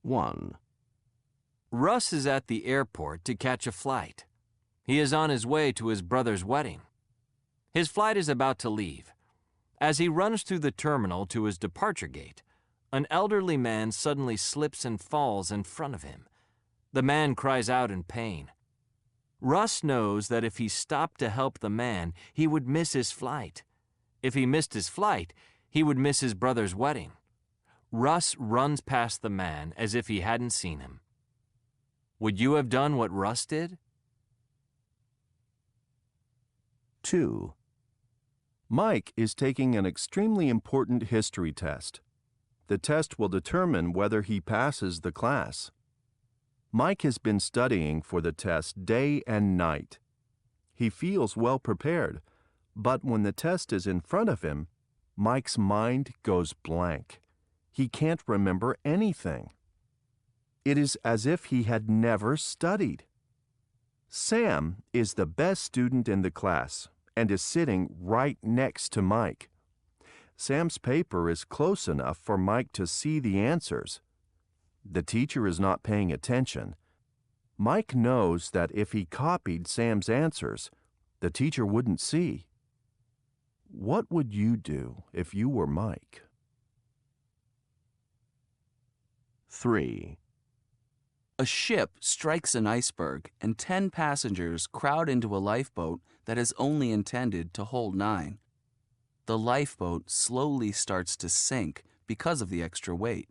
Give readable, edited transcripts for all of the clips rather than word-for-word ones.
1. Russ is at the airport to catch a flight. He is on his way to his brother's wedding. His flight is about to leave. As he runs through the terminal to his departure gate, an elderly man suddenly slips and falls in front of him. The man cries out in pain. Russ knows that if he stopped to help the man, he would miss his flight. If he missed his flight, he would miss his brother's wedding. Russ runs past the man as if he hadn't seen him. Would you have done what Russ did? 2. Mike is taking an extremely important history test. The test will determine whether he passes the class. Mike has been studying for the test day and night. He feels well prepared, but when the test is in front of him, Mike's mind goes blank. He can't remember anything. It is as if he had never studied. Sam is the best student in the class and is sitting right next to Mike. Sam's paper is close enough for Mike to see the answers. The teacher is not paying attention. Mike knows that if he copied Sam's answers, the teacher wouldn't see. What would you do if you were Mike? 3. A ship strikes an iceberg and 10 passengers crowd into a lifeboat that is only intended to hold 9. The lifeboat slowly starts to sink because of the extra weight.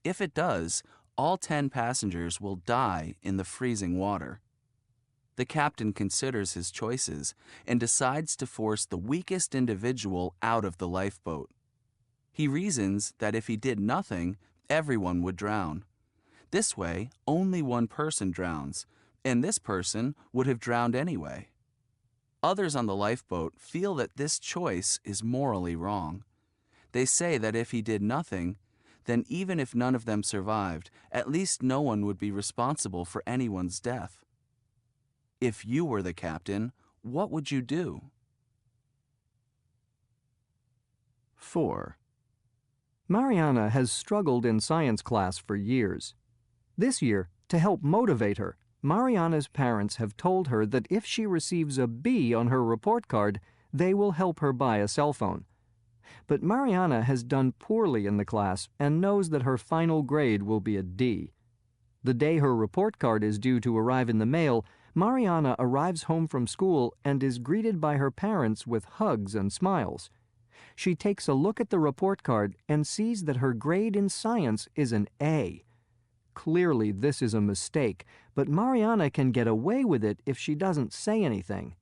If it does, all 10 passengers will die in the freezing water. The captain considers his choices and decides to force the weakest individual out of the lifeboat. He reasons that if he did nothing, everyone would drown. This way, only one person drowns, and this person would have drowned anyway. Others on the lifeboat feel that this choice is morally wrong. They say that if he did nothing, then even if none of them survived, at least no one would be responsible for anyone's death. If you were the captain, what would you do? 4. Mariana has struggled in science class for years. This year, to help motivate her, Mariana's parents have told her that if she receives a B on her report card, they will help her buy a cell phone. But Mariana has done poorly in the class and knows that her final grade will be a D. The day her report card is due to arrive in the mail, Mariana arrives home from school and is greeted by her parents with hugs and smiles. She takes a look at the report card and sees that her grade in science is an A. Clearly, this is a mistake, but Mariana can get away with it if she doesn't say anything.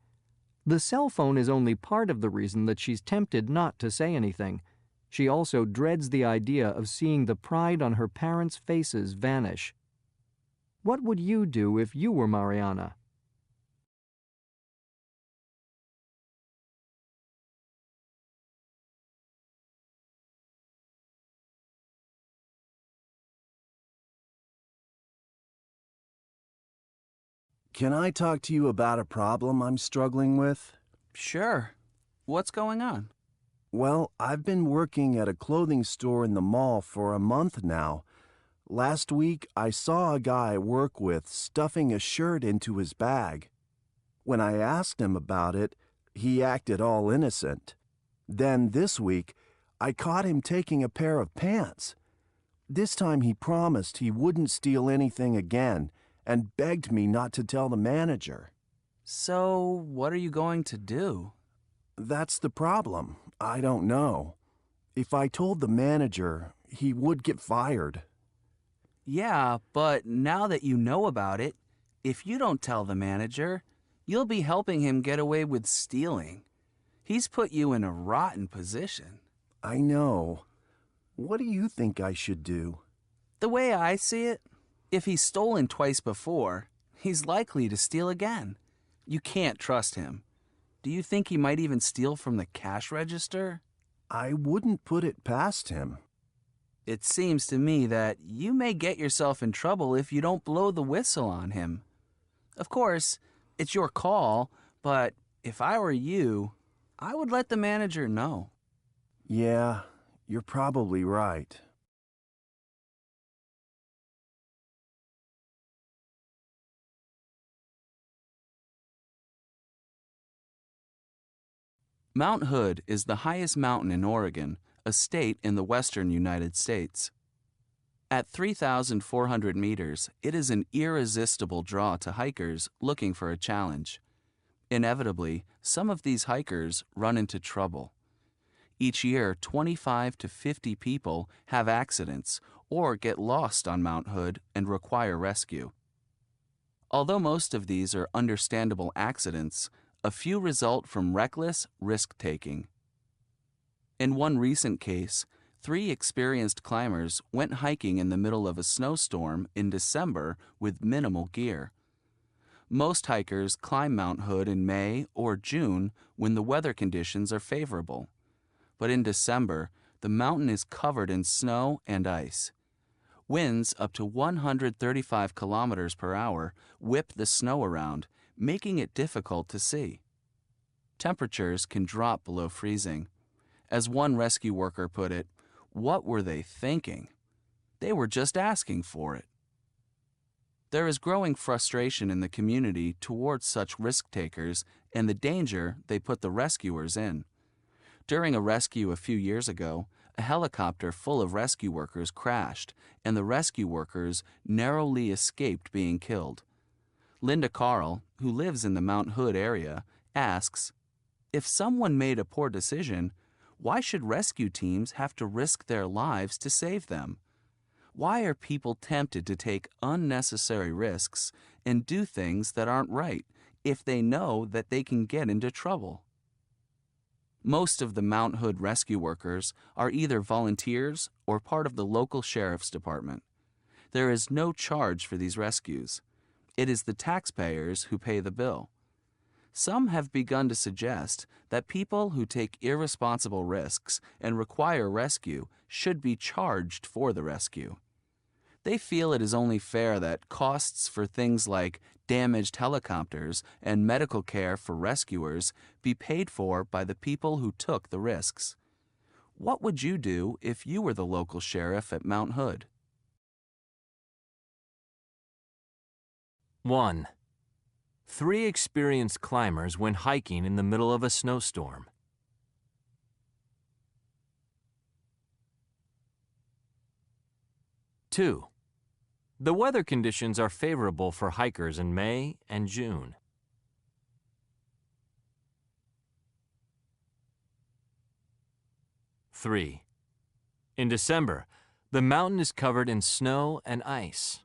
The cell phone is only part of the reason that she's tempted not to say anything. She also dreads the idea of seeing the pride on her parents' faces vanish. What would you do if you were Mariana? Can I talk to you about a problem I'm struggling with? Sure. What's going on? Well, I've been working at a clothing store in the mall for a month now. Last week, I saw a guy I work with stuffing a shirt into his bag. When I asked him about it, he acted all innocent. Then this week, I caught him taking a pair of pants. This time he promised he wouldn't steal anything again and begged me not to tell the manager. So, what are you going to do? That's the problem. I don't know. If I told the manager, he would get fired. Yeah, but now that you know about it, if you don't tell the manager, you'll be helping him get away with stealing. He's put you in a rotten position. I know. What do you think I should do? The way I see it, if he's stolen twice before, he's likely to steal again. You can't trust him. Do you think he might even steal from the cash register? I wouldn't put it past him. It seems to me that you may get yourself in trouble if you don't blow the whistle on him. Of course, it's your call, but if I were you, I would let the manager know. Yeah, you're probably right. Mount Hood is the highest mountain in Oregon, a state in the western United States. At 3,400 meters, it is an irresistible draw to hikers looking for a challenge. Inevitably, some of these hikers run into trouble. Each year, 25 to 50 people have accidents or get lost on Mount Hood and require rescue. Although most of these are understandable accidents, a few result from reckless risk-taking. In one recent case, 3 experienced climbers went hiking in the middle of a snowstorm in December with minimal gear. Most hikers climb Mount Hood in May or June when the weather conditions are favorable. But in December, the mountain is covered in snow and ice. Winds up to 135 kilometers per hour whip the snow around, making it difficult to see. Temperatures can drop below freezing. As one rescue worker put it, "What were they thinking? They were just asking for it." There is growing frustration in the community towards such risk-takers and the danger they put the rescuers in. During a rescue a few years ago, a helicopter full of rescue workers crashed, and the rescue workers narrowly escaped being killed. Linda Carl, who lives in the Mount Hood area, asks, "If someone made a poor decision, why should rescue teams have to risk their lives to save them? Why are people tempted to take unnecessary risks and do things that aren't right if they know that they can get into trouble?" Most of the Mount Hood rescue workers are either volunteers or part of the local sheriff's department. There is no charge for these rescues. It is the taxpayers who pay the bill. Some have begun to suggest that people who take irresponsible risks and require rescue should be charged for the rescue. They feel it is only fair that costs for things like damaged helicopters and medical care for rescuers be paid for by the people who took the risks. What would you do if you were the local sheriff at Mount Hood? 1. 3 experienced climbers went hiking in the middle of a snowstorm. 2. The weather conditions are favorable for hikers in May and June. 3. In December, the mountain is covered in snow and ice.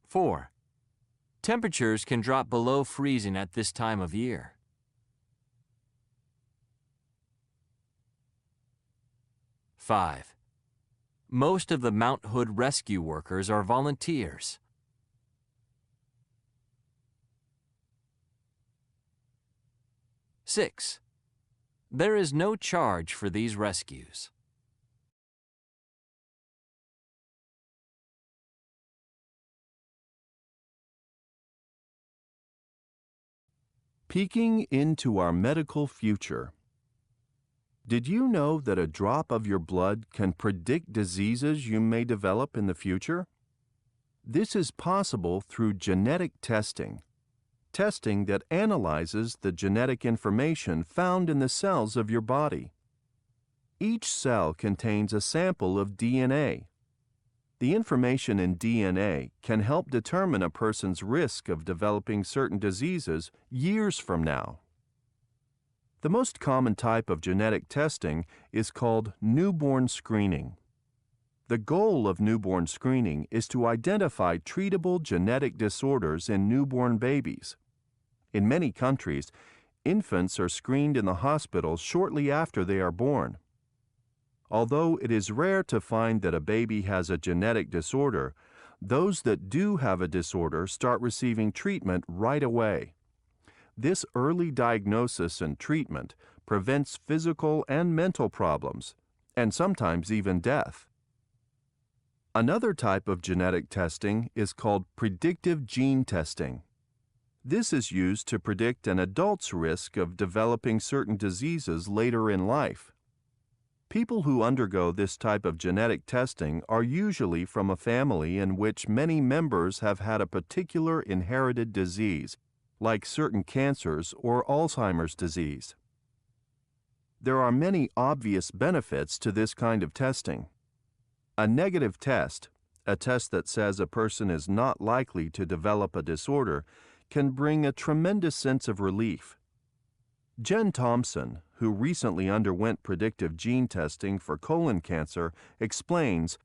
4. Temperatures can drop below freezing at this time of year. 5. Most of the Mount Hood rescue workers are volunteers. 6. There is no charge for these rescues. Peeking into our medical future. Did you know that a drop of your blood can predict diseases you may develop in the future? This is possible through genetic testing, testing that analyzes the genetic information found in the cells of your body. Each cell contains a sample of DNA. The information in DNA can help determine a person's risk of developing certain diseases years from now. The most common type of genetic testing is called newborn screening. The goal of newborn screening is to identify treatable genetic disorders in newborn babies. In many countries, infants are screened in the hospital shortly after they are born. Although it is rare to find that a baby has a genetic disorder, those that do have a disorder start receiving treatment right away. This early diagnosis and treatment prevents physical and mental problems, and sometimes even death. Another type of genetic testing is called predictive gene testing. This is used to predict an adult's risk of developing certain diseases later in life. People who undergo this type of genetic testing are usually from a family in which many members have had a particular inherited disease, like certain cancers or Alzheimer's disease. There are many obvious benefits to this kind of testing. A negative test, a test that says a person is not likely to develop a disorder, can bring a tremendous sense of relief. Jen Thompson, who recently underwent predictive gene testing for colon cancer, explains,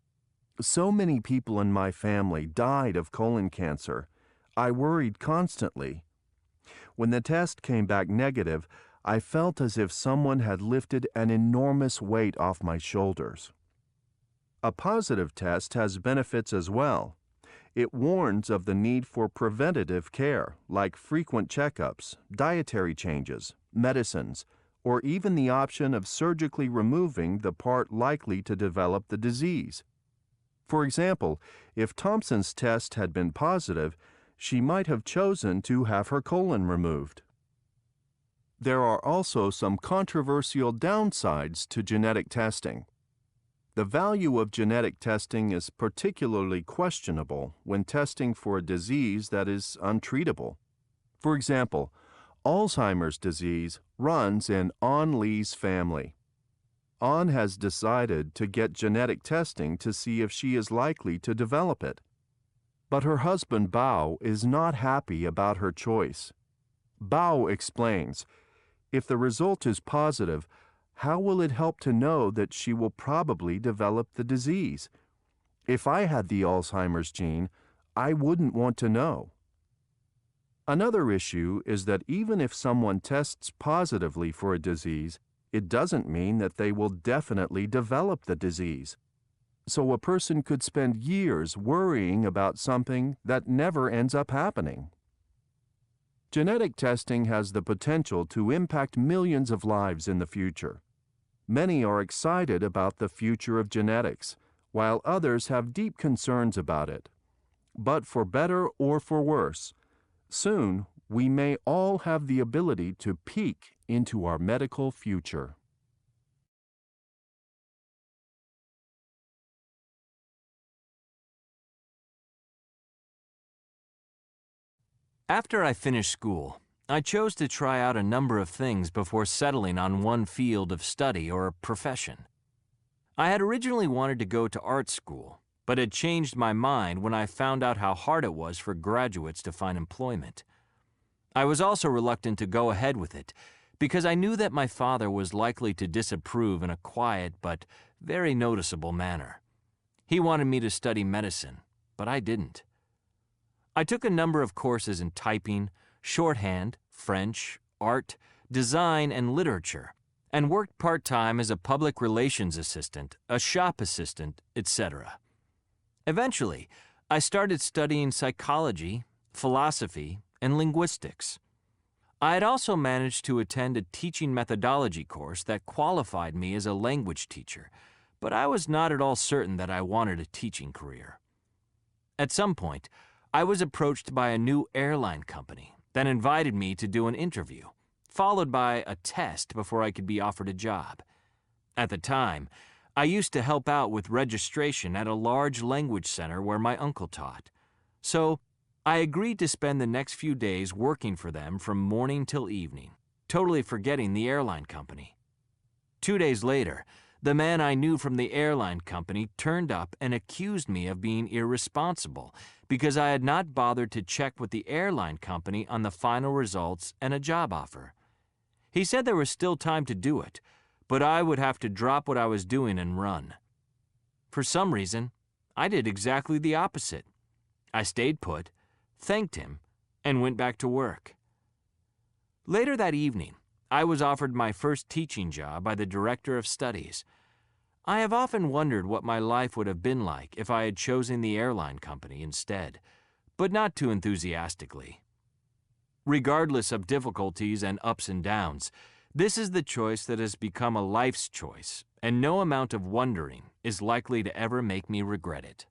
"So many people in my family died of colon cancer. I worried constantly. When the test came back negative, I felt as if someone had lifted an enormous weight off my shoulders." A positive test has benefits as well. It warns of the need for preventative care, like frequent checkups, dietary changes, medicines, or even the option of surgically removing the part likely to develop the disease. For example, if Thompson's test had been positive, she might have chosen to have her colon removed. There are also some controversial downsides to genetic testing. The value of genetic testing is particularly questionable when testing for a disease that is untreatable. For example, Alzheimer's disease runs in An Lee's family. An has decided to get genetic testing to see if she is likely to develop it. But her husband Bao is not happy about her choice. Bao explains, "If the result is positive, how will it help to know that she will probably develop the disease? If I had the Alzheimer's gene, I wouldn't want to know." Another issue is that even if someone tests positively for a disease, it doesn't mean that they will definitely develop the disease. So a person could spend years worrying about something that never ends up happening. Genetic testing has the potential to impact millions of lives in the future. Many are excited about the future of genetics, while others have deep concerns about it. But for better or for worse, soon we may all have the ability to peek into our medical future. After I finished school, I chose to try out a number of things before settling on one field of study or profession. I had originally wanted to go to art school, but had changed my mind when I found out how hard it was for graduates to find employment. I was also reluctant to go ahead with it because I knew that my father was likely to disapprove in a quiet but very noticeable manner. He wanted me to study medicine, but I didn't. I took a number of courses in typing, shorthand, French, art, design, and literature, and worked part-time as a public relations assistant, a shop assistant, etc. Eventually, I started studying psychology, philosophy, and linguistics. I had also managed to attend a teaching methodology course that qualified me as a language teacher, but I was not at all certain that I wanted a teaching career. At some point, I was approached by a new airline company that invited me to do an interview, followed by a test before I could be offered a job. At the time, I used to help out with registration at a large language center where my uncle taught. So, I agreed to spend the next few days working for them from morning till evening, totally forgetting the airline company. 2 days later, the man I knew from the airline company turned up and accused me of being irresponsible because I had not bothered to check with the airline company on the final results and a job offer. He said there was still time to do it, but I would have to drop what I was doing and run. For some reason, I did exactly the opposite. I stayed put, thanked him, and went back to work. Later that evening, I was offered my first teaching job by the director of studies. I have often wondered what my life would have been like if I had chosen the airline company instead, but not too enthusiastically. Regardless of difficulties and ups and downs, this is the choice that has become a life's choice, and no amount of wondering is likely to ever make me regret it.